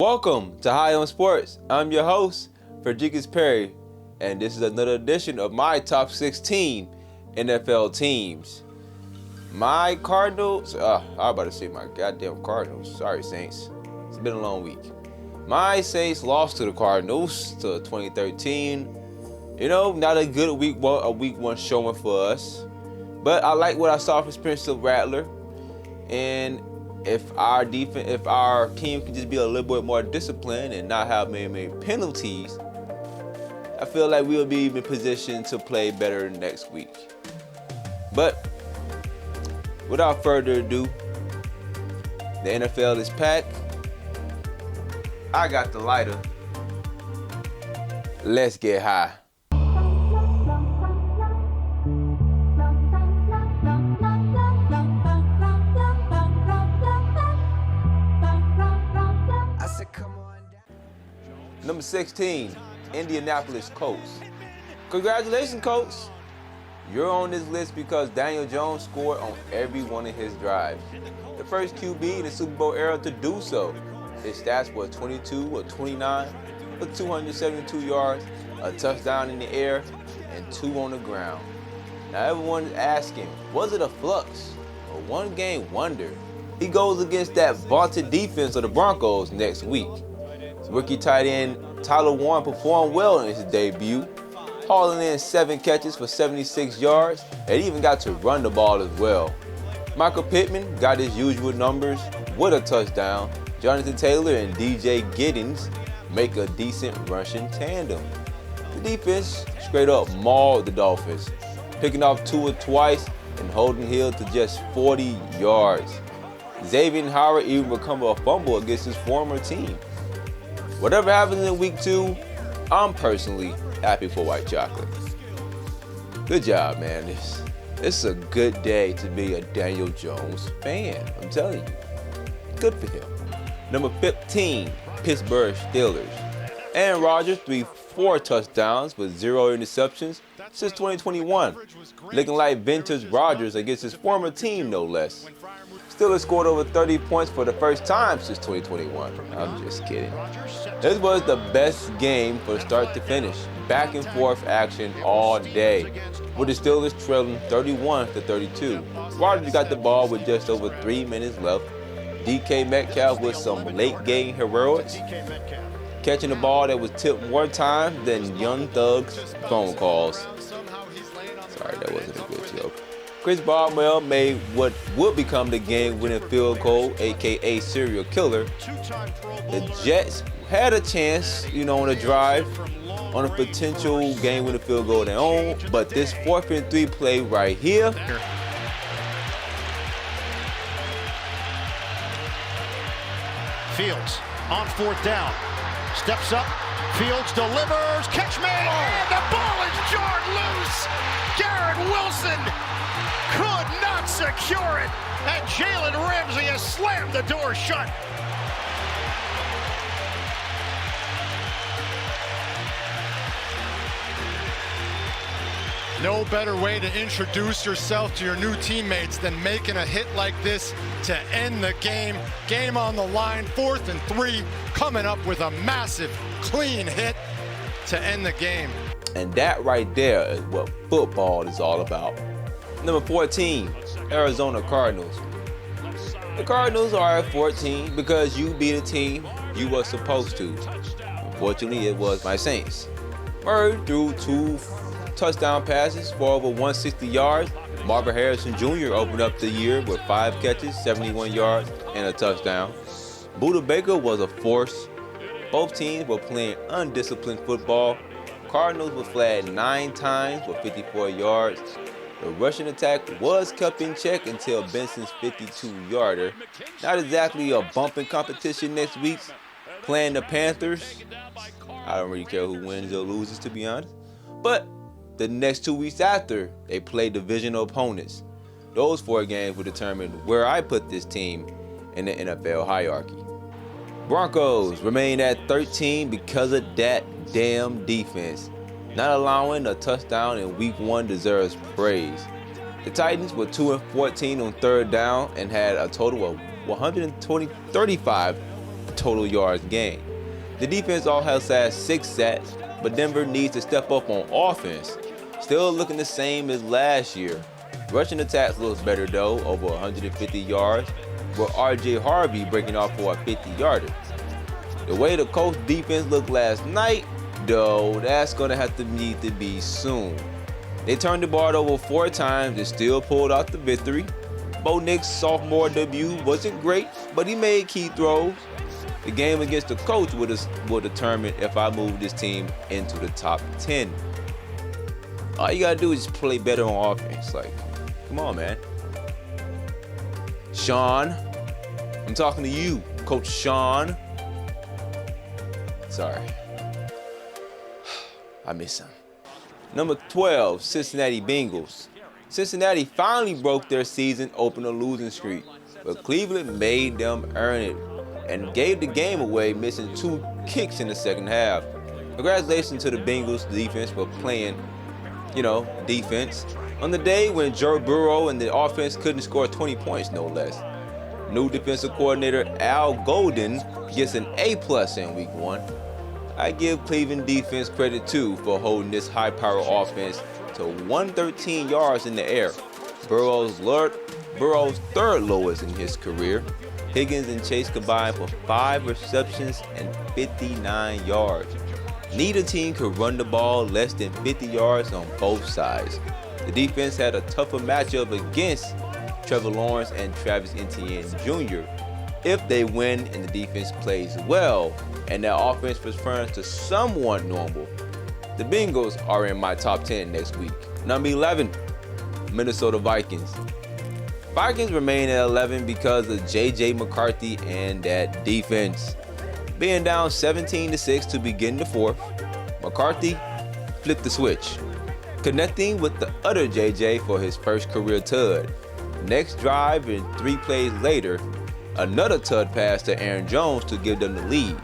Welcome to High on Sports. I'm your host, Frederikus Perry, and this is another edition of my top 16 NFL teams. My Cardinals, I'm about to say my goddamn Cardinals. Sorry, Saints. It's been a long week. My Saints lost to the Cardinals to 2013. Not a good week one showing for us. But I like what I saw from Spencer Rattler. And if our team can just be a little bit more disciplined and not have many penalties, I feel like we'll be in position to play better next week. But without further ado, the NFL is packed. I got the lighter. Let's get high. Number 16, Indianapolis Colts. Congratulations, Colts. You're on this list because Daniel Jones scored on every one of his drives. The first QB in the Super Bowl era to do so. His stats were 22 or 29 for 272 yards, a touchdown in the air, and 2 on the ground. Now everyone is asking, was it a flux, a one-game wonder? He goes against that vaunted defense of the Broncos next week. Rookie tight end Tyler Warren performed well in his debut, hauling in 7 catches for 76 yards and even got to run the ball as well. Michael Pittman got his usual numbers with a touchdown. Jonathan Taylor and DJ Giddens make a decent rushing tandem. The defense straight up mauled the Dolphins, picking off Tua twice and holding Hill to just 40 yards. Xavier Howard even recovered a fumble against his former team. Whatever happens in week 2, I'm personally happy for White Chocolate. Good job, man. It's a good day to be a Daniel Jones fan. I'm telling you. Good for him. Number 15, Pittsburgh Steelers. Aaron Rodgers threw 4 touchdowns with 0 interceptions since 2021. Looking like vintage Rodgers against his former team, no less. Steelers scored over 30 points for the first time since 2021. I'm just kidding. This was the best game from start to finish. Back and forth action all day, with the Steelers trailing 31-32. Rodgers got the ball with just over 3 minutes left. DK Metcalf with some late game heroics, catching the ball that was tipped more times than Young Thug's phone calls. Sorry, that wasn't a good joke. Chris Boswell made what would become the game-winning field goal, aka serial killer. The Jets had a chance, on a drive, on a potential game-winning field goal of their own, but this 4th and 3 play right here. Fields on 4th down, steps up, Fields delivers, catch made, and the ball is jarred loose. Garrett Wilson could not secure it, and Jalen Ramsey has slammed the door shut. No better way to introduce yourself to your new teammates than making a hit like this to end the game. Game on the line, 4th and 3, coming up with a massive, clean hit to end the game. And that right there is what football is all about. Number 14, Arizona Cardinals. The Cardinals are at 14 because you beat a team you were supposed to. Unfortunately, it was my Saints. Murray threw 2 touchdown passes for over 160 yards. Marvin Harrison Jr. opened up the year with 5 catches, 71 yards, and a touchdown. Budda Baker was a force. Both teams were playing undisciplined football. Cardinals were flagged 9 times with 54 yards. The rushing attack was kept in check until Benson's 52-yarder. Not exactly a bumping competition next week. Playing the Panthers. I don't really care who wins or loses, to be honest. But the next 2 weeks after, they play divisional opponents. Those 4 games will determine where I put this team in the NFL hierarchy. Broncos remain at 13 because of that damn defense. Not allowing a touchdown in week 1 deserves praise. The Titans were 2-14 on 3rd down and had a total of 35 total yards gained. The defense also has 6 sacks, but Denver needs to step up on offense. Still looking the same as last year. Rushing attacks looks better though, over 150 yards, with R.J. Harvey breaking off for a 50-yarder. The way the Colts defense looked last night, though, that's going to need to be soon. They turned the ball over 4 times and still pulled out the victory. Bo Nix's sophomore debut wasn't great, but he made key throws. The game against the Colts will determine if I move this team into the top 10. All you got to do is play better on offense. Like, come on, man. Sean, I'm talking to you, Coach Sean. Sorry. I miss him. Number 12, Cincinnati Bengals. Cincinnati finally broke their season opener losing streak, but Cleveland made them earn it and gave the game away, missing 2 kicks in the second half. Congratulations to the Bengals defense for playing, defense on the day when Joe Burrow and the offense couldn't score 20 points, no less. New defensive coordinator Al Golden gets an A+ in week 1. I give Cleveland defense credit too for holding this high-power offense to 113 yards in the air, Burrow's 3rd lowest in his career. Higgins and Chase combined for 5 receptions and 59 yards. Neither team could run the ball less than 50 yards on both sides. The defense had a tougher matchup against Trevor Lawrence and Travis Etienne Jr. If they win and the defense plays well and their offense returns to somewhat normal, the Bengals are in my top 10 next week. Number 11, Minnesota Vikings. Vikings remain at 11 because of J.J. McCarthy and that defense. Being down 17-6 to begin the 4th, McCarthy flipped the switch, connecting with the other J.J. for his first career TUD. Next drive and 3 plays later, another TUD pass to Aaron Jones to give them the lead.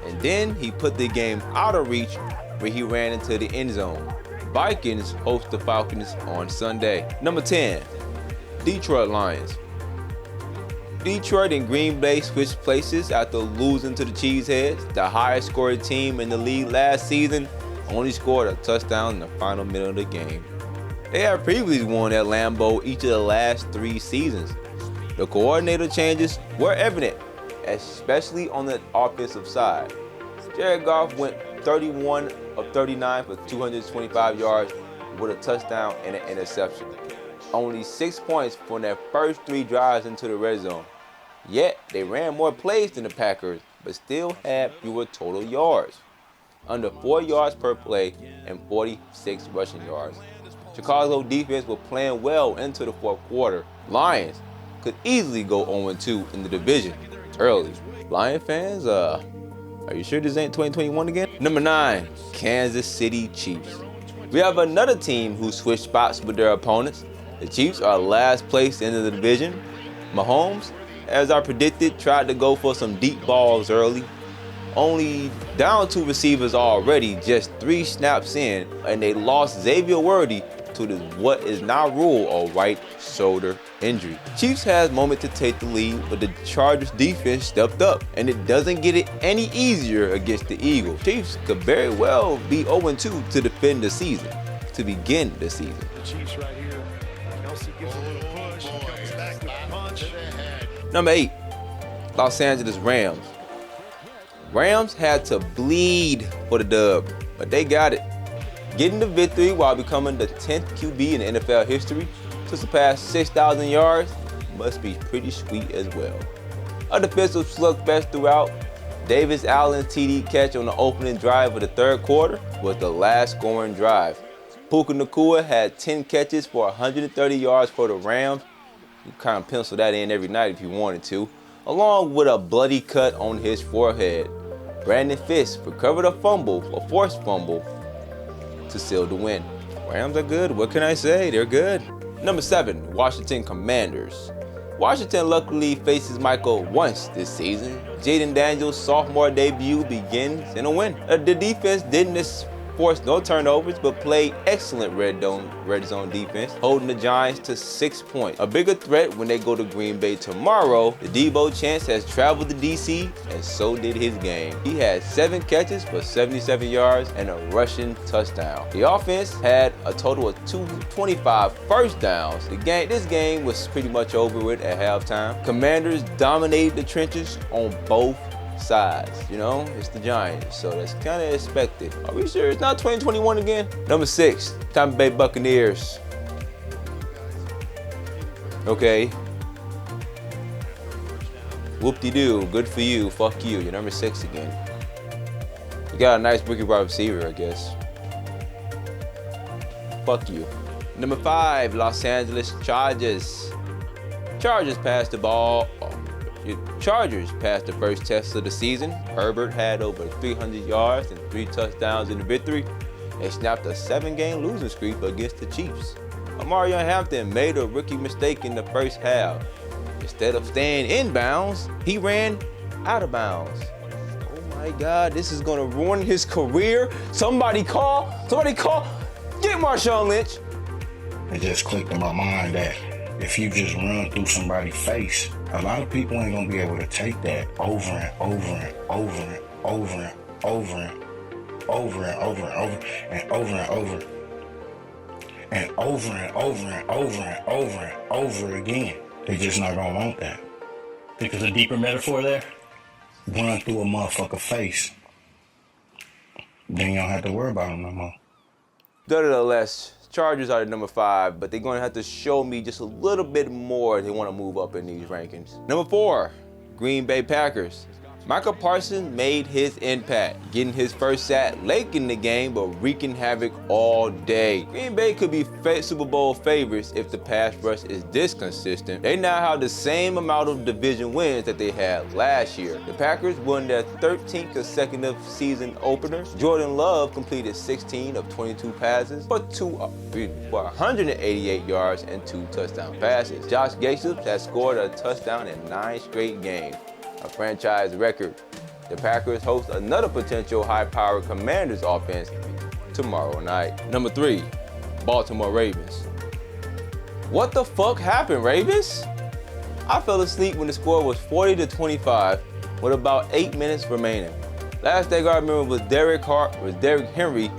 And then he put the game out of reach where he ran into the end zone. Vikings host the Falcons on Sunday. Number 10, Detroit Lions. Detroit and Green Bay switched places after losing to the Cheeseheads. The highest scoring team in the league last season only scored a touchdown in the final minute of the game. They have previously won at Lambeau each of the last 3 seasons. The coordinator changes were evident, especially on the offensive side. Jared Goff went 31 of 39 for 225 yards with a touchdown and an interception. Only 6 points from their first 3 drives into the red zone. Yet, they ran more plays than the Packers, but still had fewer total yards. Under 4 yards per play and 46 rushing yards. Chicago defense was playing well into the 4th quarter. Lions could easily go 0-2 in the division early. Lion fans, are you sure this ain't 2021 again? Number 9, Kansas City Chiefs. We have another team who switched spots with their opponents. The Chiefs are last place in the division. Mahomes, as I predicted, tried to go for some deep balls early. Only down 2 receivers already, just 3 snaps in, and they lost Xavier Worthy to what is now ruled a right shoulder injury. Chiefs has moment to take the lead, but the Chargers defense stepped up, and it doesn't get it any easier against the Eagles. Chiefs could very well be 0-2 to defend the season, to begin the season. The Chiefs right here. Kelsey gives a little push, comes back with a punch. Number 8, Los Angeles Rams. Rams had to bleed for the dub, but they got it. Getting the victory while becoming the 10th QB in NFL history to surpass 6,000 yards must be pretty sweet as well. A defensive slugfest throughout. Davis Allen's TD catch on the opening drive of the 3rd quarter was the last scoring drive. Puka Nacua had 10 catches for 130 yards for the Rams. You kind of pencil that in every night if you wanted to, along with a bloody cut on his forehead. Brandon Fisk recovered a forced fumble, to seal the win. Rams are good. What can I say? They're good. Number 7, Washington Commanders. Washington luckily faces Michael once this season. Jaden Daniels' sophomore debut begins in a win. The defense didn't forced no turnovers, but played excellent red zone defense, holding the Giants to 6 points. A bigger threat when they go to Green Bay tomorrow, the Debo Chance has traveled to DC, and so did his game. He had 7 catches for 77 yards and a rushing touchdown. The offense had a total of 225 first downs. This game was pretty much over with at halftime. Commanders dominated the trenches on both sides. You know, it's the Giants, so that's kind of expected. Are we sure it's not 2021 again? Number 6, Tampa Bay Buccaneers. Okay. Whoop-de-doo, good for you, fuck you. You're number 6 again. You got a nice rookie wide receiver, I guess. Fuck you. Number 5, Los Angeles Chargers. Chargers passed the ball. Chargers passed the first test of the season. Herbert had over 300 yards and 3 touchdowns in the victory. They snapped a 7-game losing streak against the Chiefs. Omarion Hampton made a rookie mistake in the first half. Instead of staying in bounds, he ran out of bounds. Oh my God, this is gonna ruin his career. Somebody call, get Marshawn Lynch. It just clicked in my mind that if you just run through somebody's face, a lot of people ain't gonna be able to take that over and over and over and over and over and over and over and over and over and over and over and over and over and over and over again. They're just not gonna want that. Think there's a deeper metaphor there? Run through a motherfucker face. Then you don't have to worry about them no more. Nonetheless, Chargers are the number 5, but they're going to have to show me just a little bit more if they want to move up in these rankings. Number 4, Green Bay Packers. Micah Parsons made his impact, getting his first sack late in the game, but wreaking havoc all day. Green Bay could be Super Bowl favorites if the pass rush is this consistent. They now have the same amount of division wins that they had last year. The Packers won their 13th consecutive season opener. Jordan Love completed 16 of 22 passes for 188 yards and 2 touchdown passes. Josh Jacobs has scored a touchdown in 9 straight games, a franchise record. The Packers host another potential high-powered Commanders offense tomorrow night. Number 3, Baltimore Ravens. What the fuck happened, Ravens? I fell asleep when the score was 40-25 with about 8 minutes remaining. Last thing I remember was Derrick Henry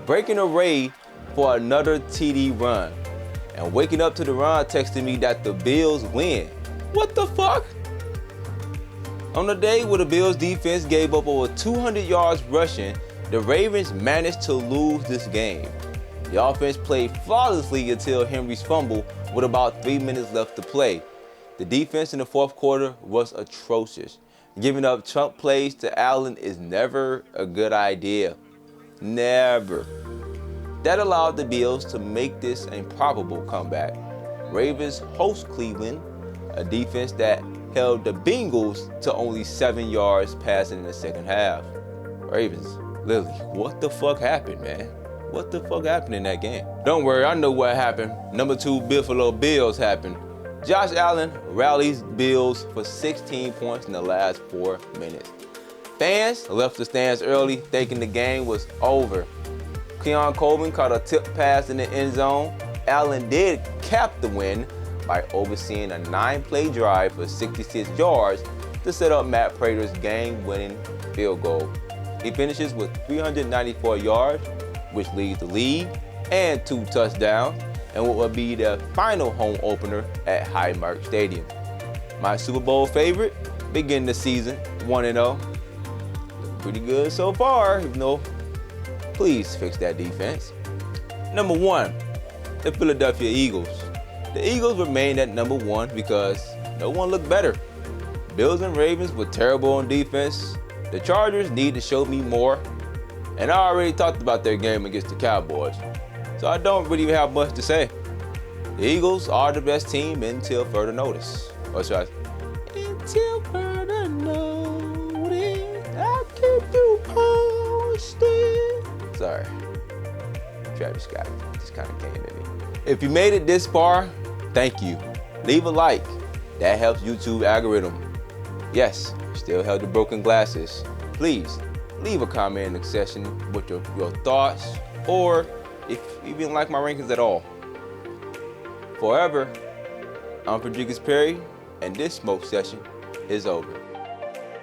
breaking a raid for another TD run and waking up to the run texting me that the Bills win. What the fuck? On the day where the Bills defense gave up over 200 yards rushing, the Ravens managed to lose this game. The offense played flawlessly until Henry's fumble with about 3 minutes left to play. The defense in the fourth quarter was atrocious. Giving up chunk plays to Allen is never a good idea. Never. That allowed the Bills to make this improbable comeback. Ravens host Cleveland, a defense that held the Bengals to only 7 yards passing in the second half. Ravens, Lily, what the fuck happened, man? What the fuck happened in that game? Don't worry, I know what happened. Number 2 Buffalo Bills happened. Josh Allen rallies Bills for 16 points in the last 4 minutes. Fans left the stands early thinking the game was over. Keon Coleman caught a tip pass in the end zone. Allen did cap the win by overseeing a 9-play drive for 66 yards to set up Matt Prater's game-winning field goal. He finishes with 394 yards, which leads the league, and 2 touchdowns, and what will be the final home opener at Highmark Stadium. My Super Bowl favorite, begin the season 1-0. Pretty good so far, even though please fix that defense. Number 1, the Philadelphia Eagles. The Eagles remained at number 1 because no one looked better. Bills and Ravens were terrible on defense. The Chargers need to show me more. And I already talked about their game against the Cowboys, so I don't really have much to say. The Eagles are the best team until further notice. Or should I say, until further notice, I'll keep you posted. Sorry, Travis Scott just kind of came at me. If you made it this far, thank you. Leave a like. That helps YouTube algorithm. Yes, still held the broken glasses. Please, leave a comment in the section with your thoughts, or if you didn't like my rankings at all. Forever, I'm Fredrickis Perry, and this smoke session is over.